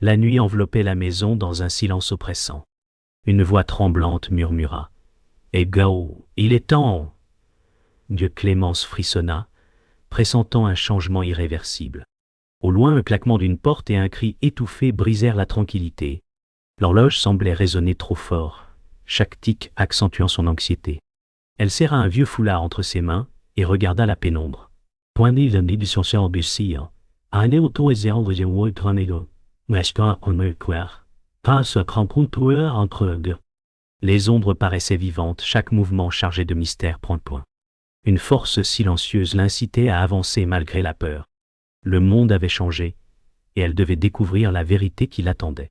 La nuit enveloppait la maison dans un silence oppressant. Une voix tremblante murmura. « Ego, il est temps !» Dieu Clémence frissonna, pressentant un changement irréversible. Au loin, le claquement d'une porte et un cri étouffé brisèrent la tranquillité. L'horloge semblait résonner trop fort, chaque tic accentuant son anxiété. Elle serra un vieux foulard entre ses mains et regarda la pénombre. Les ombres paraissaient vivantes, chaque mouvement chargé de mystère. Une force silencieuse l'incitait à avancer malgré la peur. Le monde avait changé, et elle devait découvrir la vérité qui l'attendait.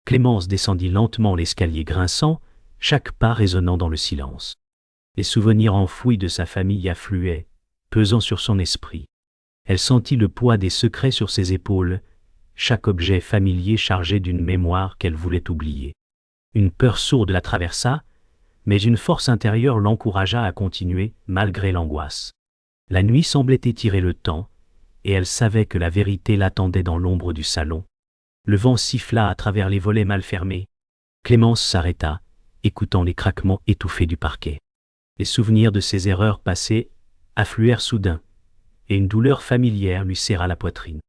Clémence descendit lentement l'escalier grinçant, chaque pas résonnant dans le silence. Les souvenirs enfouis de sa famille affluaient, pesant sur son esprit. Elle sentit le poids des secrets sur ses épaules, chaque objet familier chargé d'une mémoire qu'elle voulait oublier. Une peur sourde la traversa, mais une force intérieure l'encouragea à continuer, malgré l'angoisse. La nuit semblait étirer le temps, et elle savait que la vérité l'attendait dans l'ombre du salon. Le vent siffla à travers les volets mal fermés. Clémence s'arrêta, écoutant les craquements étouffés du parquet. Les souvenirs de ses erreurs passées affluèrent soudain, et une douleur familière lui serra la poitrine.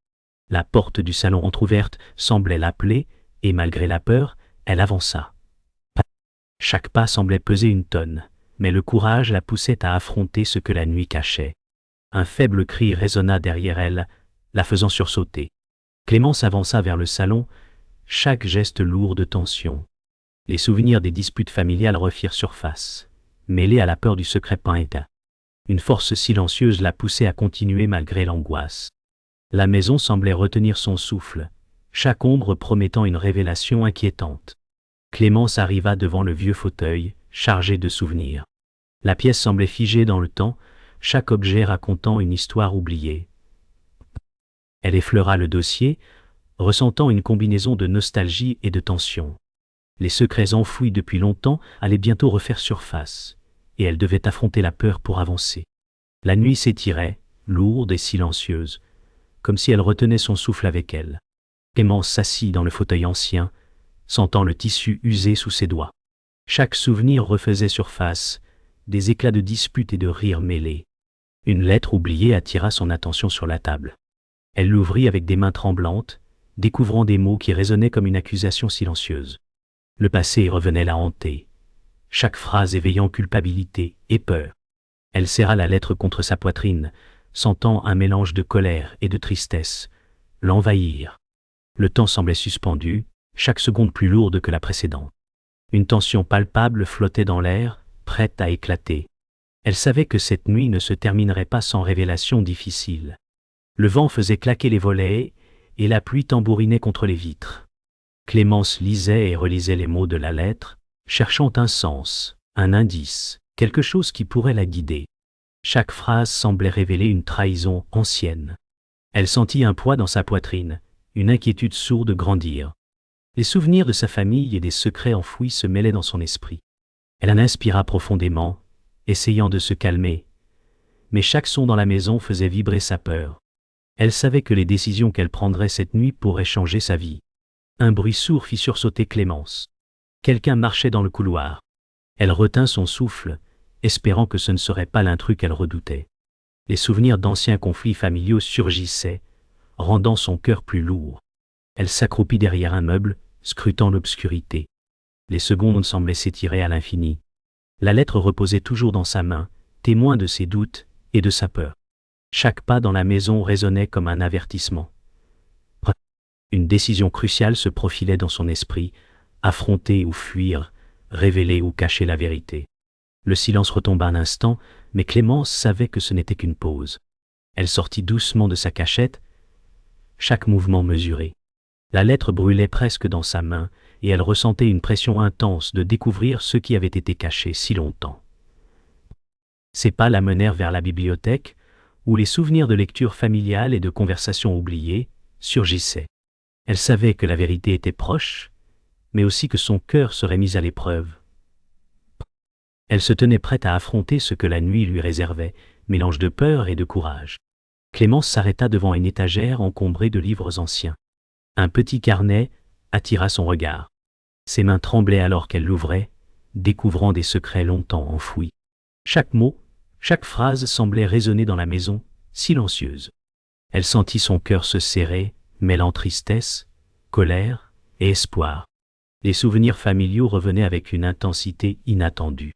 La porte du salon entr'ouverte semblait l'appeler, et malgré la peur, elle avança. Chaque pas semblait peser une tonne, mais le courage la poussait à affronter ce que la nuit cachait. Un faible cri résonna derrière elle, la faisant sursauter. Clémence avança vers le salon, chaque geste lourd de tension. Les souvenirs des disputes familiales refirent surface, mêlés à la peur du secret peint. Une force silencieuse la poussait à continuer malgré l'angoisse. La maison semblait retenir son souffle, chaque ombre promettant une révélation inquiétante. Clémence arriva devant le vieux fauteuil, chargé de souvenirs. La pièce semblait figée dans le temps, chaque objet racontant une histoire oubliée. Elle effleura le dossier, ressentant une combinaison de nostalgie et de tension. Les secrets enfouis depuis longtemps allaient bientôt refaire surface, et elle devait affronter la peur pour avancer. La nuit s'étirait, lourde et silencieuse, comme si elle retenait son souffle avec elle. Clémence s'assit dans le fauteuil ancien, sentant le tissu usé sous ses doigts. Chaque souvenir refaisait surface, des éclats de disputes et de rires mêlés. Une lettre oubliée attira son attention sur la table. Elle l'ouvrit avec des mains tremblantes, découvrant des mots qui résonnaient comme une accusation silencieuse. Le passé revenait la hanter, chaque phrase éveillant culpabilité et peur. Elle serra la lettre contre sa poitrine, sentant un mélange de colère et de tristesse l'envahir. Le temps semblait suspendu, chaque seconde plus lourde que la précédente. Une tension palpable flottait dans l'air, prête à éclater. Elle savait que cette nuit ne se terminerait pas sans révélation difficile. Le vent faisait claquer les volets, et la pluie tambourinait contre les vitres. Clémence lisait et relisait les mots de la lettre, cherchant un sens, un indice, quelque chose qui pourrait la guider. Chaque phrase semblait révéler une trahison ancienne. Elle sentit un poids dans sa poitrine, une inquiétude sourde grandir. Les souvenirs de sa famille et des secrets enfouis se mêlaient dans son esprit. Elle en inspira profondément, essayant de se calmer. Mais chaque son dans la maison faisait vibrer sa peur. Elle savait que les décisions qu'elle prendrait cette nuit pourraient changer sa vie. Un bruit sourd fit sursauter Clémence. Quelqu'un marchait dans le couloir. Elle retint son souffle, espérant que ce ne serait pas l'intrus qu'elle redoutait. Les souvenirs d'anciens conflits familiaux surgissaient, rendant son cœur plus lourd. Elle s'accroupit derrière un meuble, scrutant l'obscurité. Les secondes semblaient s'étirer à l'infini. La lettre reposait toujours dans sa main, témoin de ses doutes et de sa peur. Chaque pas dans la maison résonnait comme un avertissement. Une décision cruciale se profilait dans son esprit, affronter ou fuir, révéler ou cacher la vérité. Le silence retomba un instant, mais Clémence savait que ce n'était qu'une pause. Elle sortit doucement de sa cachette, chaque mouvement mesuré. La lettre brûlait presque dans sa main, et elle ressentait une pression intense de découvrir ce qui avait été caché si longtemps. Ses pas la menèrent vers la bibliothèque, où les souvenirs de lecture familiale et de conversations oubliées surgissaient. Elle savait que la vérité était proche, mais aussi que son cœur serait mis à l'épreuve. Elle se tenait prête à affronter ce que la nuit lui réservait, mélange de peur et de courage. Clémence s'arrêta devant une étagère encombrée de livres anciens. Un petit carnet attira son regard. Ses mains tremblaient alors qu'elle l'ouvrait, découvrant des secrets longtemps enfouis. Chaque mot, chaque phrase semblait résonner dans la maison, silencieuse. Elle sentit son cœur se serrer, mêlant tristesse, colère et espoir. Les souvenirs familiaux revenaient avec une intensité inattendue.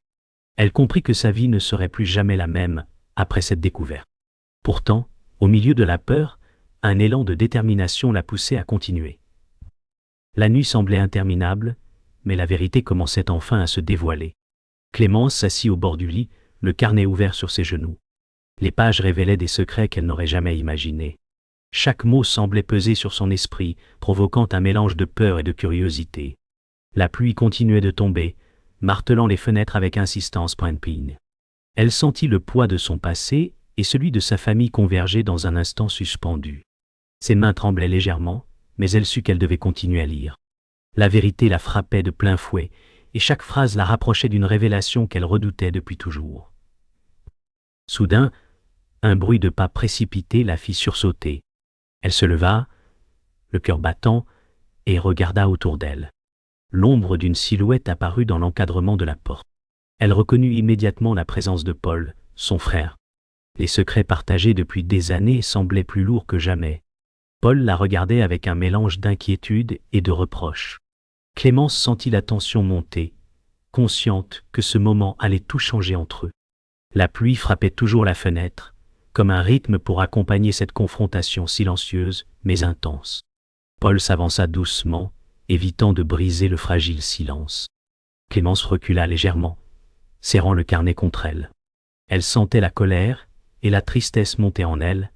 Elle comprit que sa vie ne serait plus jamais la même après cette découverte. Pourtant, au milieu de la peur, un élan de détermination la poussait à continuer. La nuit semblait interminable, mais la vérité commençait enfin à se dévoiler. Clémence s'assit au bord du lit, le carnet ouvert sur ses genoux. Les pages révélaient des secrets qu'elle n'aurait jamais imaginés. Chaque mot semblait peser sur son esprit, provoquant un mélange de peur et de curiosité. La pluie continuait de tomber, martelant les fenêtres avec insistance. Elle sentit le poids de son passé et celui de sa famille converger dans un instant suspendu. Ses mains tremblaient légèrement, mais elle sut qu'elle devait continuer à lire. La vérité la frappait de plein fouet, et chaque phrase la rapprochait d'une révélation qu'elle redoutait depuis toujours. Soudain, un bruit de pas précipité la fit sursauter. Elle se leva, le cœur battant, et regarda autour d'elle. L'ombre d'une silhouette apparut dans l'encadrement de la porte. Elle reconnut immédiatement la présence de Paul, son frère. Les secrets partagés depuis des années semblaient plus lourds que jamais. Paul la regardait avec un mélange d'inquiétude et de reproche. Clémence sentit la tension monter, consciente que ce moment allait tout changer entre eux. La pluie frappait toujours la fenêtre, comme un rythme pour accompagner cette confrontation silencieuse mais intense. Paul s'avança doucement, évitant de briser le fragile silence. Clémence recula légèrement, serrant le carnet contre elle. Elle sentait la colère et la tristesse monter en elle,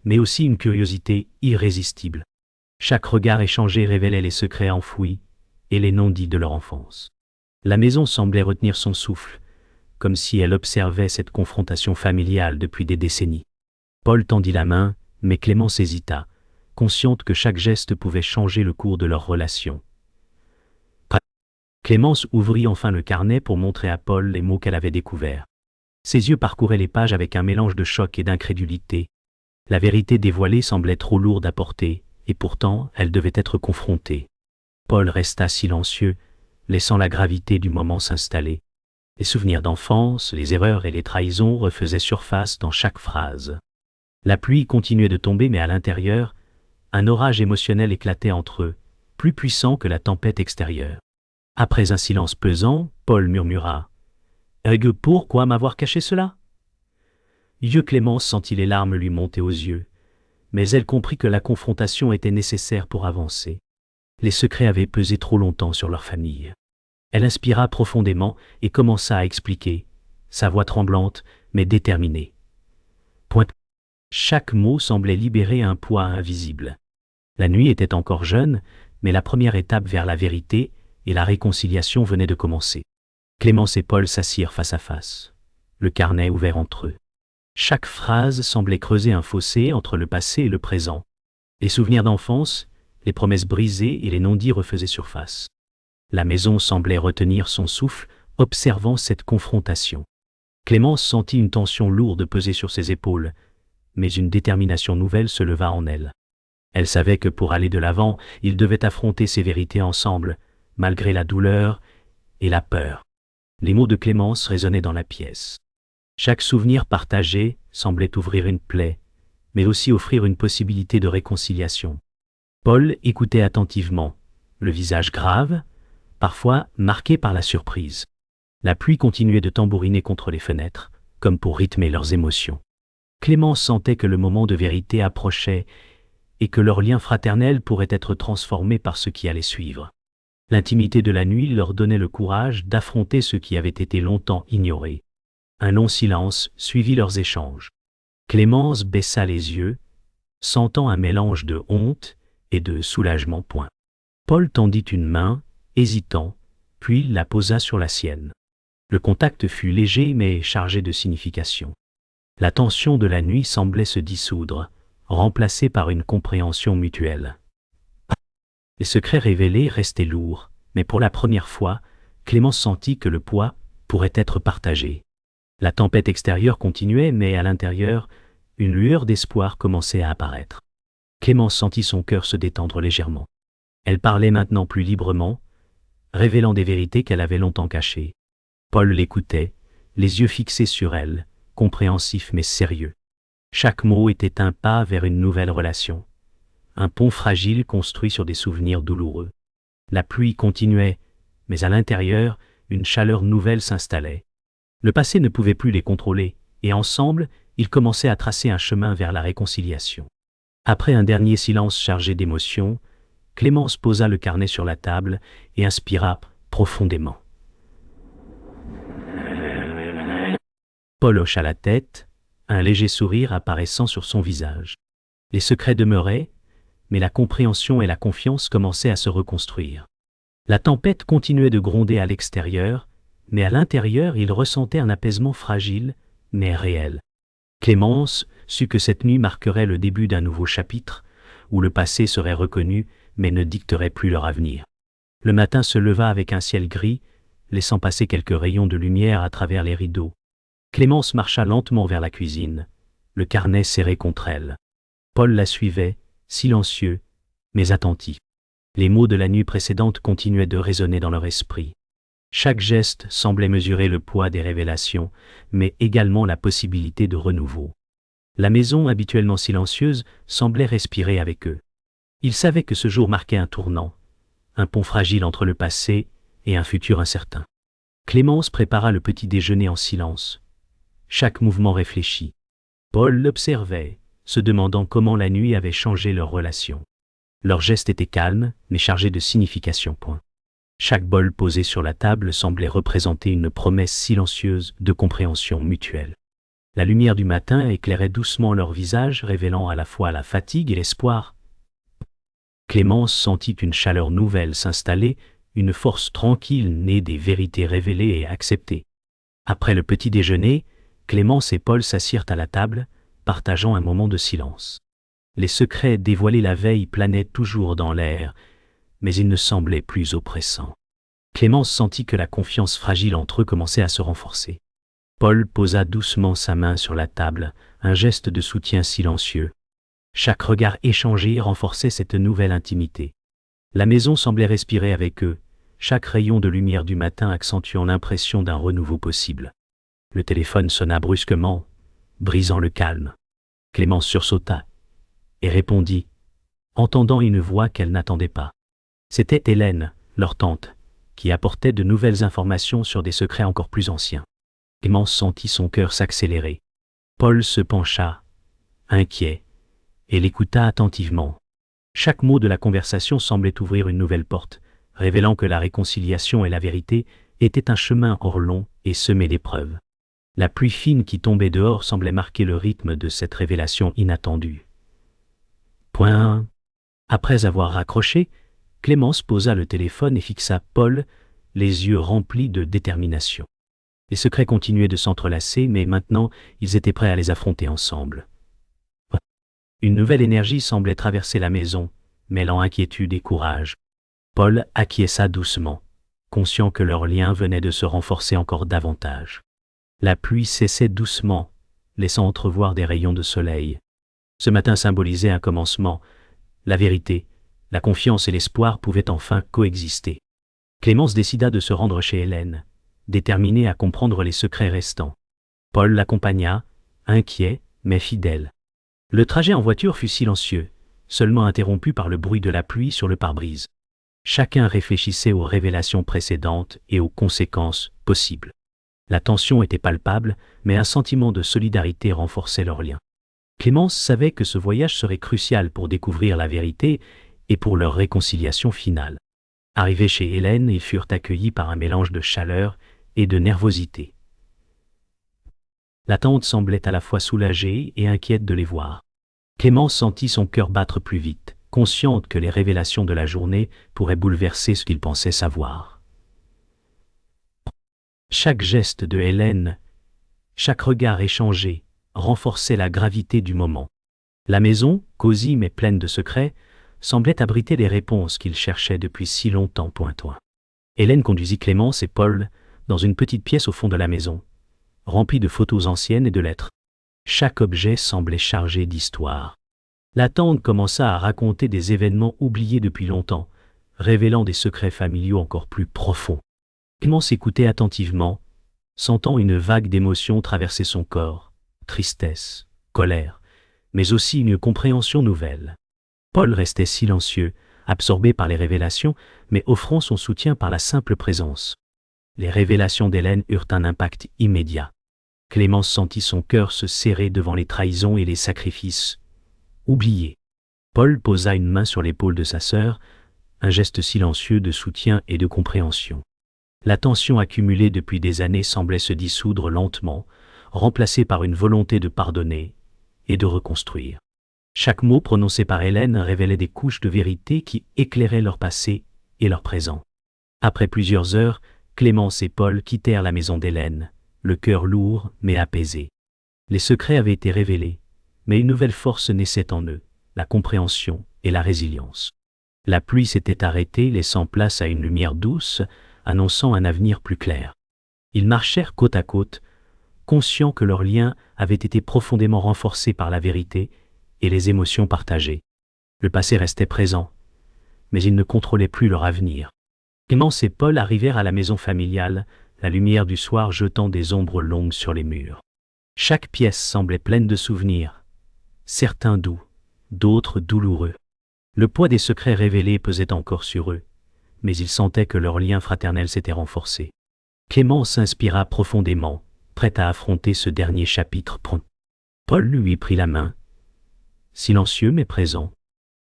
mais aussi une curiosité irrésistible. Chaque regard échangé révélait les secrets enfouis et les non-dits de leur enfance. La maison semblait retenir son souffle, comme si elle observait cette confrontation familiale depuis des décennies. Paul tendit la main, mais Clémence hésita, consciente que chaque geste pouvait changer le cours de leur relation. Clémence ouvrit enfin le carnet pour montrer à Paul les mots qu'elle avait découverts. Ses yeux parcouraient les pages avec un mélange de choc et d'incrédulité. La vérité dévoilée semblait trop lourde à porter, et pourtant elle devait être confrontée. Paul resta silencieux, laissant la gravité du moment s'installer. Les souvenirs d'enfance, les erreurs et les trahisons refaisaient surface dans chaque phrase. La pluie continuait de tomber, mais à l'intérieur, un orage émotionnel éclatait entre eux, plus puissant que la tempête extérieure. Après un silence pesant, Paul murmura « Pourquoi m'avoir caché cela ?» Clémence sentit les larmes lui monter aux yeux, mais elle comprit que la confrontation était nécessaire pour avancer. Les secrets avaient pesé trop longtemps sur leur famille. Elle inspira profondément et commença à expliquer, sa voix tremblante mais déterminée. Chaque mot semblait libérer un poids invisible. La nuit était encore jeune, mais la première étape vers la vérité et la réconciliation venait de commencer. Clémence et Paul s'assirent face à face, le carnet ouvert entre eux. Chaque phrase semblait creuser un fossé entre le passé et le présent. Les souvenirs d'enfance, les promesses brisées et les non-dits refaisaient surface. La maison semblait retenir son souffle, observant cette confrontation. Clémence sentit une tension lourde peser sur ses épaules, mais une détermination nouvelle se leva en elle. Elle savait que pour aller de l'avant, ils devaient affronter ces vérités ensemble, malgré la douleur et la peur. Les mots de Clémence résonnaient dans la pièce. Chaque souvenir partagé semblait ouvrir une plaie, mais aussi offrir une possibilité de réconciliation. Paul écoutait attentivement, le visage grave, parfois marqué par la surprise. La pluie continuait de tambouriner contre les fenêtres, comme pour rythmer leurs émotions. Clémence sentait que le moment de vérité approchait et que leur lien fraternel pourrait être transformé par ce qui allait suivre. L'intimité de la nuit leur donnait le courage d'affronter ce qui avait été longtemps ignoré. Un long silence suivit leurs échanges. Clémence baissa les yeux, sentant un mélange de honte et de soulagement. Paul tendit une main, hésitant, puis la posa sur la sienne. Le contact fut léger mais chargé de signification. La tension de la nuit semblait se dissoudre, remplacée par une compréhension mutuelle. Les secrets révélés restaient lourds, mais pour la première fois, Clémence sentit que le poids pourrait être partagé. La tempête extérieure continuait, mais à l'intérieur, une lueur d'espoir commençait à apparaître. Clémence sentit son cœur se détendre légèrement. Elle parlait maintenant plus librement, révélant des vérités qu'elle avait longtemps cachées. Paul l'écoutait, les yeux fixés sur elle, compréhensif mais sérieux. Chaque mot était un pas vers une nouvelle relation. Un pont fragile construit sur des souvenirs douloureux. La pluie continuait, mais à l'intérieur, une chaleur nouvelle s'installait. Le passé ne pouvait plus les contrôler, et ensemble, ils commençaient à tracer un chemin vers la réconciliation. Après un dernier silence chargé d'émotions, Clémence posa le carnet sur la table et inspira profondément. Paul hocha la tête, un léger sourire apparaissant sur son visage. Les secrets demeuraient, mais la compréhension et la confiance commençaient à se reconstruire. La tempête continuait de gronder à l'extérieur, mais à l'intérieur il ressentait un apaisement fragile, mais réel. Clémence sut que cette nuit marquerait le début d'un nouveau chapitre, où le passé serait reconnu, mais ne dicterait plus leur avenir. Le matin se leva avec un ciel gris, laissant passer quelques rayons de lumière à travers les rideaux. Clémence marcha lentement vers la cuisine, le carnet serré contre elle. Paul la suivait, silencieux, mais attentif. Les mots de la nuit précédente continuaient de résonner dans leur esprit. Chaque geste semblait mesurer le poids des révélations, mais également la possibilité de renouveau. La maison, habituellement silencieuse, semblait respirer avec eux. Ils savaient que ce jour marquait un tournant, un pont fragile entre le passé et un futur incertain. Clémence prépara le petit déjeuner en silence. Chaque mouvement réfléchi. Paul l'observait, se demandant comment la nuit avait changé leur relation. Leurs gestes étaient calmes, mais chargés de signification. Chaque bol posé sur la table semblait représenter une promesse silencieuse de compréhension mutuelle. La lumière du matin éclairait doucement leurs visages, révélant à la fois la fatigue et l'espoir. Clémence sentit une chaleur nouvelle s'installer, une force tranquille née des vérités révélées et acceptées. Après le petit déjeuner, Clémence et Paul s'assirent à la table, partageant un moment de silence. Les secrets dévoilés la veille planaient toujours dans l'air, mais ils ne semblaient plus oppressants. Clémence sentit que la confiance fragile entre eux commençait à se renforcer. Paul posa doucement sa main sur la table, un geste de soutien silencieux. Chaque regard échangé renforçait cette nouvelle intimité. La maison semblait respirer avec eux, chaque rayon de lumière du matin accentuant l'impression d'un renouveau possible. Le téléphone sonna brusquement, brisant le calme. Clémence sursauta et répondit, entendant une voix qu'elle n'attendait pas. C'était Hélène, leur tante, qui apportait de nouvelles informations sur des secrets encore plus anciens. Clémence sentit son cœur s'accélérer. Paul se pencha, inquiet, et l'écouta attentivement. Chaque mot de la conversation semblait ouvrir une nouvelle porte, révélant que la réconciliation et la vérité étaient un chemin hors long et semé d'épreuves. La pluie fine qui tombait dehors semblait marquer le rythme de cette révélation inattendue. Après avoir raccroché, Clémence posa le téléphone et fixa Paul, les yeux remplis de détermination. Les secrets continuaient de s'entrelacer, mais maintenant, ils étaient prêts à les affronter ensemble. Une nouvelle énergie semblait traverser la maison, mêlant inquiétude et courage. Paul acquiesça doucement, conscient que leur lien venait de se renforcer encore davantage. La pluie cessait doucement, laissant entrevoir des rayons de soleil. Ce matin symbolisait un commencement. La vérité, la confiance et l'espoir pouvaient enfin coexister. Clémence décida de se rendre chez Hélène, déterminée à comprendre les secrets restants. Paul l'accompagna, inquiet mais fidèle. Le trajet en voiture fut silencieux, seulement interrompu par le bruit de la pluie sur le pare-brise. Chacun réfléchissait aux révélations précédentes et aux conséquences possibles. La tension était palpable, mais un sentiment de solidarité renforçait leur lien. Clémence savait que ce voyage serait crucial pour découvrir la vérité et pour leur réconciliation finale. Arrivés chez Hélène, ils furent accueillis par un mélange de chaleur et de nervosité. La tante semblait à la fois soulagée et inquiète de les voir. Clémence sentit son cœur battre plus vite, consciente que les révélations de la journée pourraient bouleverser ce qu'il pensait savoir. Chaque geste de Hélène, chaque regard échangé, renforçait la gravité du moment. La maison, cosy mais pleine de secrets, semblait abriter les réponses qu'ils cherchaient depuis si longtemps. Hélène conduisit Clémence et Paul dans une petite pièce au fond de la maison, remplie de photos anciennes et de lettres. Chaque objet semblait chargé d'histoire. La tante commença à raconter des événements oubliés depuis longtemps, révélant des secrets familiaux encore plus profonds. Clémence écoutait attentivement, sentant une vague d'émotions traverser son corps, tristesse, colère, mais aussi une compréhension nouvelle. Paul restait silencieux, absorbé par les révélations, mais offrant son soutien par la simple présence. Les révélations d'Hélène eurent un impact immédiat. Clémence sentit son cœur se serrer devant les trahisons et les sacrifices oubliés. Paul posa une main sur l'épaule de sa sœur, un geste silencieux de soutien et de compréhension. La tension accumulée depuis des années semblait se dissoudre lentement, remplacée par une volonté de pardonner et de reconstruire. Chaque mot prononcé par Hélène révélait des couches de vérité qui éclairaient leur passé et leur présent. Après plusieurs heures, Clémence et Paul quittèrent la maison d'Hélène, le cœur lourd mais apaisé. Les secrets avaient été révélés, mais une nouvelle force naissait en eux, la compréhension et la résilience. La pluie s'était arrêtée, laissant place à une lumière douce, annonçant un avenir plus clair. Ils marchèrent côte à côte, conscients que leur lien avait été profondément renforcé par la vérité et les émotions partagées. Le passé restait présent, mais ils ne contrôlaient plus leur avenir. Clémence et Paul arrivèrent à la maison familiale, la lumière du soir jetant des ombres longues sur les murs. Chaque pièce semblait pleine de souvenirs, certains doux, d'autres douloureux. Le poids des secrets révélés pesait encore sur eux, mais ils sentaient que leur lien fraternel s'était renforcé. Clémence s'inspira profondément, prête à affronter ce dernier chapitre. Paul lui prit la main, silencieux mais présent.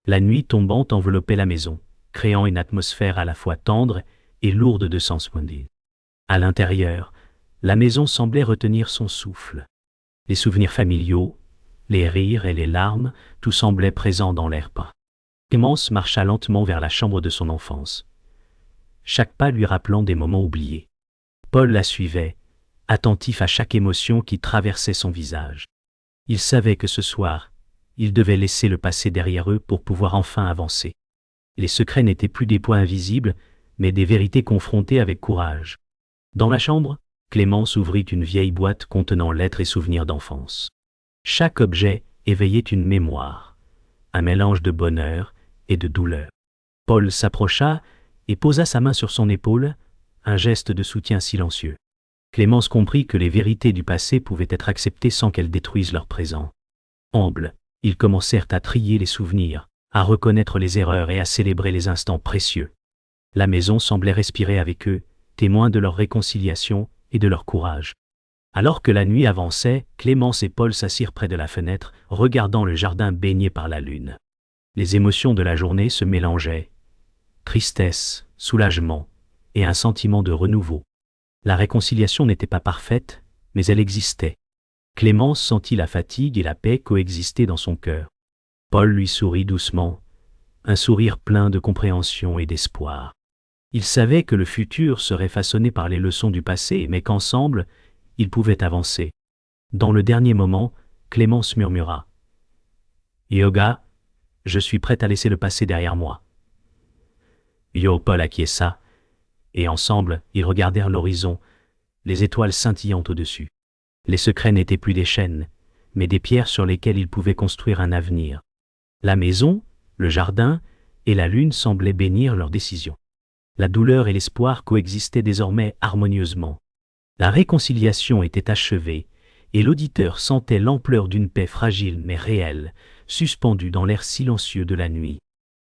La nuit tombante enveloppait la maison, créant une atmosphère à la fois tendre et lourde de sens mondains. À l'intérieur, la maison semblait retenir son souffle. Les souvenirs familiaux, les rires et les larmes, tout semblait présent dans l'air peint. Clémence marcha lentement vers la chambre de son enfance, chaque pas lui rappelant des moments oubliés. Paul la suivait, attentif à chaque émotion qui traversait son visage. Il savait que ce soir, ils devaient laisser le passé derrière eux pour pouvoir enfin avancer. Les secrets n'étaient plus des poids invisibles, mais des vérités confrontées avec courage. Dans la chambre, Clémence ouvrit une vieille boîte contenant lettres et souvenirs d'enfance. Chaque objet éveillait une mémoire, un mélange de bonheur et de douleur. Paul s'approcha et posa sa main sur son épaule, un geste de soutien silencieux. Clémence comprit que les vérités du passé pouvaient être acceptées sans qu'elles détruisent leur présent. Humbles, ils commencèrent à trier les souvenirs, à reconnaître les erreurs et à célébrer les instants précieux. La maison semblait respirer avec eux, témoin de leur réconciliation et de leur courage. Alors que la nuit avançait, Clémence et Paul s'assirent près de la fenêtre, regardant le jardin baigné par la lune. Les émotions de la journée se mélangeaient. Tristesse, soulagement et un sentiment de renouveau. La réconciliation n'était pas parfaite, mais elle existait. Clémence sentit la fatigue et la paix coexister dans son cœur. Paul lui sourit doucement, un sourire plein de compréhension et d'espoir. Il savait que le futur serait façonné par les leçons du passé, mais qu'ensemble, ils pouvaient avancer. Dans le dernier moment, Clémence murmura « Yoga, je suis prête à laisser le passé derrière moi. » Paul acquiesça, et ensemble, ils regardèrent l'horizon, les étoiles scintillantes au-dessus. Les secrets n'étaient plus des chaînes, mais des pierres sur lesquelles ils pouvaient construire un avenir. La maison, le jardin et la lune semblaient bénir leurs décisions. La douleur et l'espoir coexistaient désormais harmonieusement. La réconciliation était achevée, et l'auditeur sentait l'ampleur d'une paix fragile mais réelle, suspendue dans l'air silencieux de la nuit.